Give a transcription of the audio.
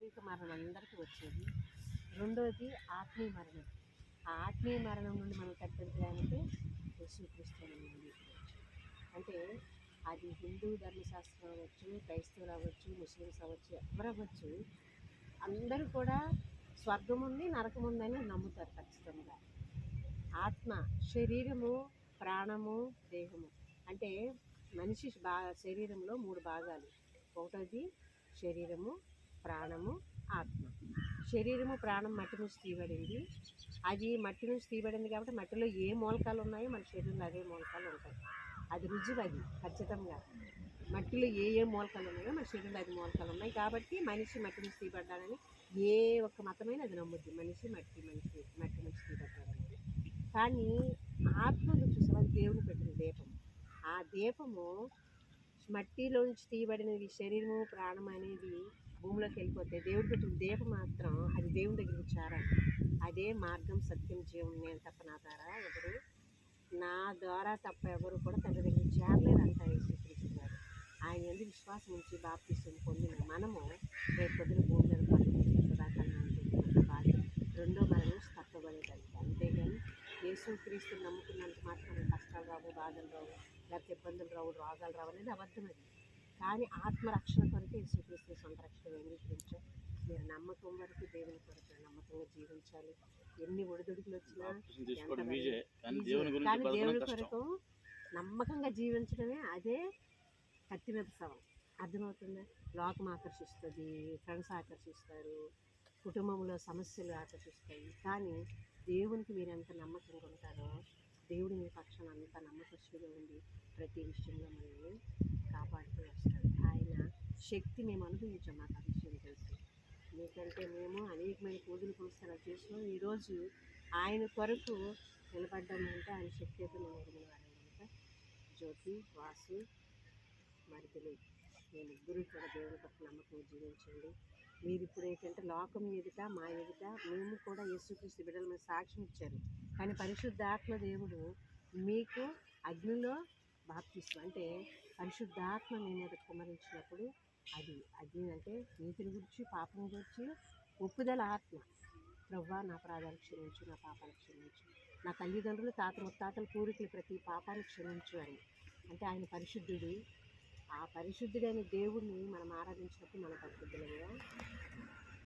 శారీరక మరణం అందరికీ వచ్చేది. రెండోది ఆత్మీయ మరణం. ఆ ఆత్మీయ మరణం నుండి మనం తప్పించడానికి యేసుక్రీస్తు అంటే అది హిందూ ధర్మశాస్త్రం అవ్వచ్చు, క్రైస్తవులు అవ్వచ్చు, ముస్లిమ్స్ అవ్వచ్చు, ఎవరు అవ్వచ్చు, అందరూ కూడా స్వర్గం ఉంది, నరకం ఉందని నమ్ముతారు ఖచ్చితంగా. ఆత్మ, శరీరము, ప్రాణము, దేహము. అంటే మనిషి శరీరంలో 3 భాగాలు. ఒకటోది శరీరము, ప్రాణము, ఆత్మ. శరీరము, ప్రాణం మట్టి నుంచి తీయబడింది. అది మట్టి నుంచి తీయబడింది కాబట్టి మట్టిలో ఏ మూలకాలు ఉన్నాయో మన శరీరంలో అదే మూలకాలు ఉంటాయి. అది రుజువు, అది ఖచ్చితంగా. మట్టిలో ఏ మూలకాలు ఉన్నాయో మన శరీరంలో అది మూలకాలు ఉన్నాయి కాబట్టి మనిషి మట్టి నుంచి తీయబడ్డాడని ఏ ఒక్క మతమైన అది నమ్ముద్ది. మనిషి మట్టి నుంచి తీయబడ్డాడని. కానీ ఆత్మను చూసావా, అది దేవుని పెట్టిన దీపం. ఆ దీపము మట్టిలోంచి తీయబడినది శరీరము, ప్రాణం అనేది భూమిలోకి వెళ్ళిపోతే దేవుడు పెట్టిన దీపం మాత్రం అది దేవుని దగ్గరికి చేరాలి. అదే మార్గం, సత్యం, జీవం. నేను తప్ప నా ద్వారా తప్ప ఎవరు కూడా తండ్రి దగ్గరికి చేరలేరంట యేసుక్రీస్తు గారు. ఆయన ఎందుకు విశ్వాసం ఉంచి బాప్తిసం పొందిన మనము రేపు పొద్దున భూమి మీద బాగా రెండో మరణం నుంచి తప్పబడేదానికి. అంతేగాని యేసుక్రీస్తు నమ్ముకున్నంత మాత్రం కష్టాలు రావు, బాధలు రావు, లేకపోతే ఇబ్బందులు రావు, రోగాలు రావు అనేది అబద్ధం. అది కానీ ఆత్మరక్షణ కొరకు యేసుక్రీస్తు సొంత రక్షణ అంగీకరించాం. మీరు నమ్మకం వరకు దేవుని కొరకు నమ్మకంగా జీవించాలి. ఎన్ని ఒడిదుడుకులు వచ్చినా కానీ దేవుని కొరకు నమ్మకంగా జీవించడమే అదే కత్తి మీద సవాల్. అర్థమవుతుందా? లోకం ఆకర్షిస్తుంది, ఫ్రెండ్స్ ఆకర్షిస్తారు, కుటుంబంలో సమస్యలు ఆకర్షిస్తాయి. కానీ దేవునికి మీరు ఎంత నమ్మకంగా ఉంటారో దేవుడు మీ పక్షాన అంత నమ్మకస్తుగా ఉండి ప్రతి విషయంలో మనల్ని కాపాడుతూ వస్తాడు. ఆయన శక్తి మేము అనుభవించాం, మాకు ఆ విషయం తెలుసు. ఎందుకంటే మేము అనేకమైన పూజలు పునస్కారాలు చేసినాం. ఈరోజు ఆయన కొరకు నిలబడ్డామంటే ఆయన శక్తి అయితే మేము ఎరిగిన వారం కనుక జ్యోతి, వాసు, మరిదిలు మీ ముగ్గురు కూడా దేవుని పట్ల నమ్మకం జీవించండి. మీరు ఇప్పుడు ఏంటంటే లోకం ఎదుట, మా ఎదుట మేము కూడా యేసుక్రీస్తు బిడ్డల మీద సాక్ష్యం ఇచ్చారు. కానీ పరిశుద్ధాత్మ దేవుడు మీకు అగ్నిలో బాప్తిస్మం అంటే పరిశుద్ధాత్మ మీ మీద కుమ్మరించినప్పుడు అది అగ్ని అంటే నీతిని గురించి, పాపం గురించి ఒప్పుదల ఆత్మ. ప్రభువా, నా అపరాధాలు క్షమించు, నా పాపాలు క్షమించు, నా తల్లిదండ్రులు, తాత ముత్తాతలు, పూర్వీకులు ప్రతి పాపాన్ని క్షమించు అని. అంటే ఆయన పరిశుద్ధుడు. ఆ పరిశుద్ధుడైన దేవుడిని మనం ఆరాధించినప్పుడు మన పరిశుద్ధులుగా